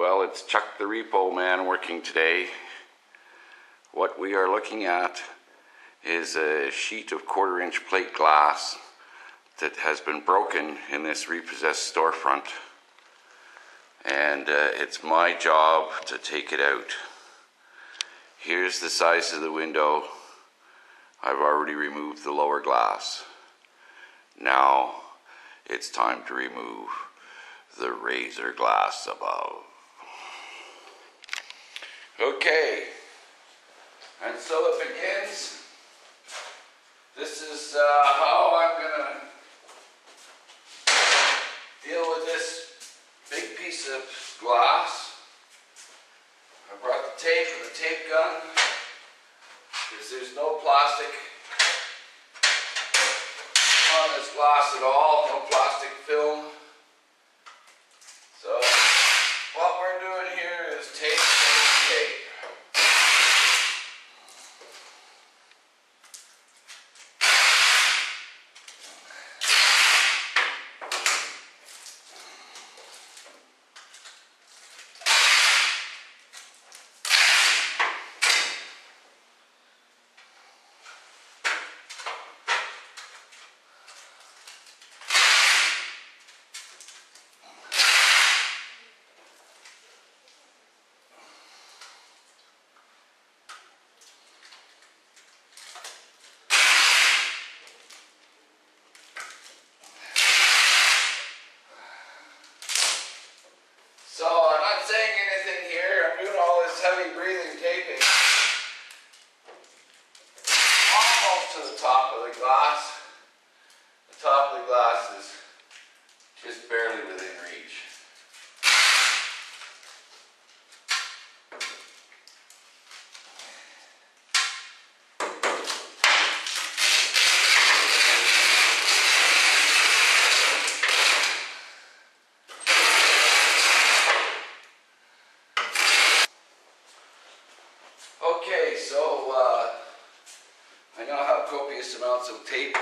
Well, it's Chuck the Repo Man working today. What we are looking at is a sheet of 1/4-inch plate glass that has been broken in this repossessed storefront, and it's my job to take it out. Here's the size of the window. I've already removed the lower glass. Now it's time to remove the razor glass above. Okay, and so it begins. This is how I'm gonna deal with this big piece of glass. I brought the tape and the tape gun because there's no plastic on this glass at all, no plastic film. So what we're doing here is tape, tape, tape. So I'm not saying anything here, I'm doing all this heavy breathing taping almost to the top of the glass. The top of the glass is just barely within reach. Okay, so I now have copious amounts of tape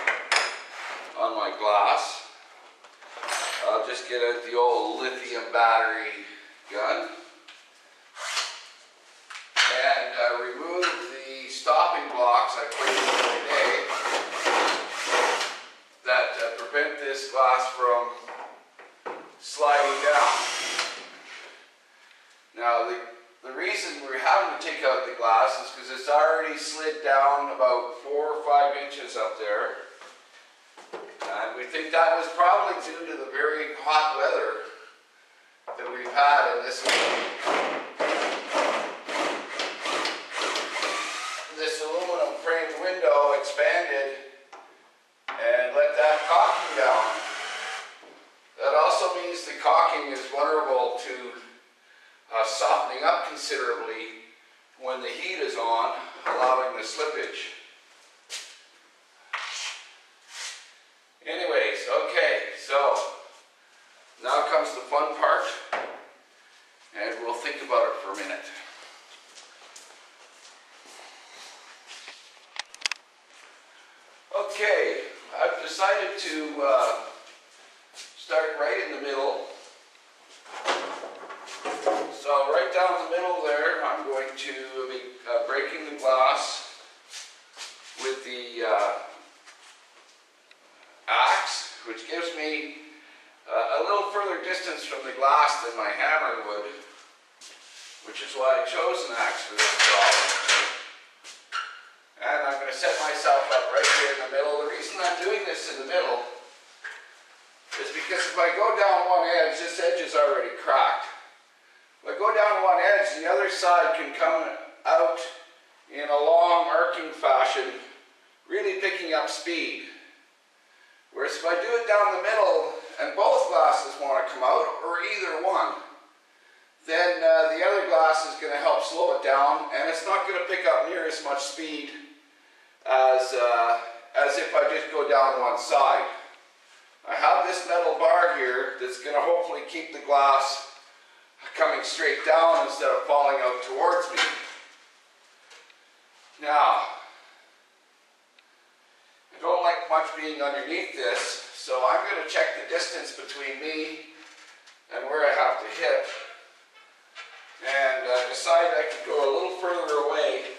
on my glass. I'll just get out the old lithium battery gun and remove the stopping blocks I placed the other day that prevent this glass from sliding down. Now the reason we're having to take out the glass is because it's already slid down about 4 or 5 inches up there. And we think that was probably due to the very hot weather that we've had in this aluminum framed window expanded and let that caulking down. That also means the caulking is vulnerable to softening up considerably when the heat is on, allowing the slippage. Anyways, okay, so now comes the fun part, and we'll think about it for a minute. Okay, I've decided to start right in the middle. So right down the middle there, I'm going to be breaking the glass with the axe, which gives me a little further distance from the glass than my hammer would, which is why I chose an axe for this job. And I'm going to set myself up right here in the middle. The reason I'm doing this in the middle is because if I go down one edge, this edge is already cracked. If I go down one edge, the other side can come out in a long arcing fashion, really picking up speed. Whereas if I do it down the middle and both glasses want to come out, or either one, then the other glass is going to help slow it down, and it's not going to pick up near as much speed as if I just go down one side. I have this metal bar here that's going to hopefully keep the glass coming straight down instead of falling out towards me. Now, I don't like much being underneath this, so I'm going to check the distance between me and where I have to hit decided I could go a little further away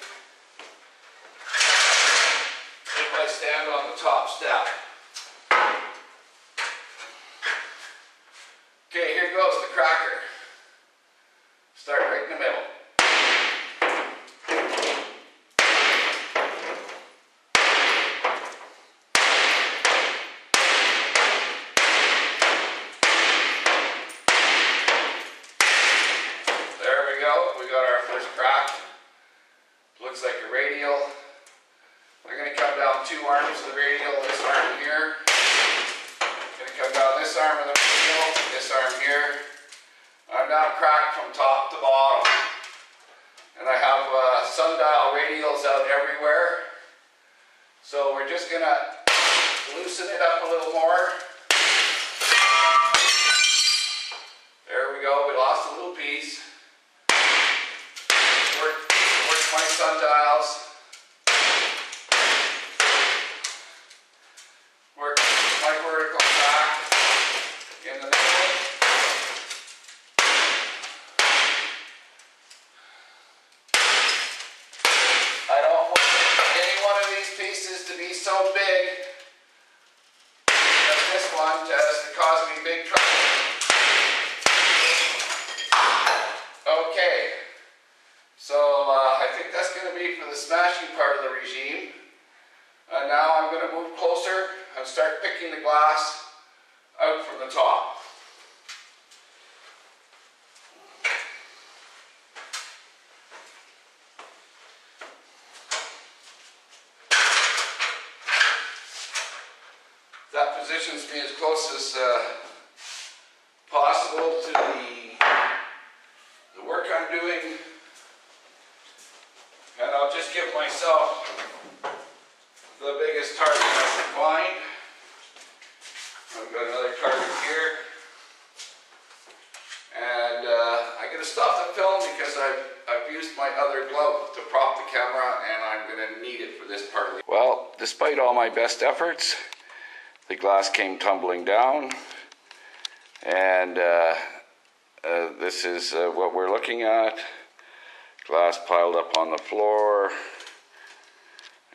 if I stand on the top step. Okay, here goes the cracker. Start right in the middle. We got our first crack. Looks like a radial. I'm going to come down 2 arms of the radial, this arm here. I'm going to come down this arm of the radial, this arm here. I'm now cracked from top to bottom. And I have sundial radials out everywhere. So we're just going to loosen it up a little more. There we go, we lost a little piece. Work my sundials. Work my vertical crack in the middle. I don't want any one of these pieces to be so big as this one just to cause me big trouble. Okay. So I think that's going to be for the smashing part of the regime. Now I'm going to move closer and start picking the glass out from the top. That positions me as close as possible to the work I'm doing. And I'll just give myself the biggest target I can find. I've got another target here. And I'm going to stop the film because I've used my other glove to prop the camera and I'm going to need it for this part of the... Well, despite all my best efforts, the glass came tumbling down. And this is what we're looking at. Glass piled up on the floor,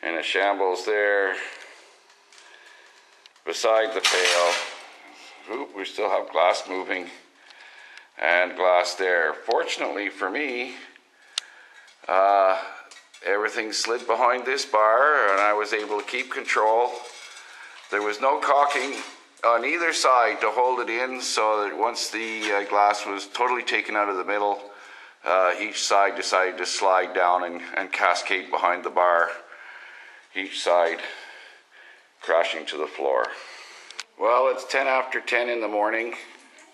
and a shambles there. Beside the pail, oop, we still have glass moving, and glass there. Fortunately for me, everything slid behind this bar, and I was able to keep control. There was no caulking on either side to hold it in, so that once the glass was totally taken out of the middle, each side decided to slide down and cascade behind the bar, each side crashing to the floor. Well, it's 10 after 10 in the morning,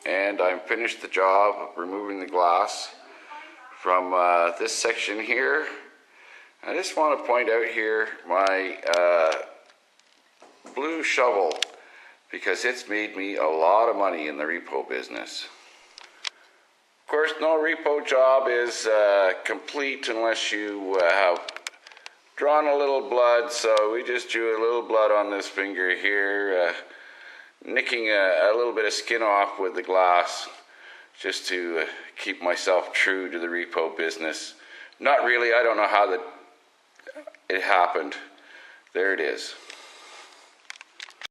and I'm finished the job of removing the glass from this section here. I just want to point out here my blue shovel, because it's made me a lot of money in the repo business. Of course, no repo job is complete unless you have drawn a little blood, so we just drew a little blood on this finger here, nicking a little bit of skin off with the glass just to keep myself true to the repo business. Not really, I don't know how it happened. There it is.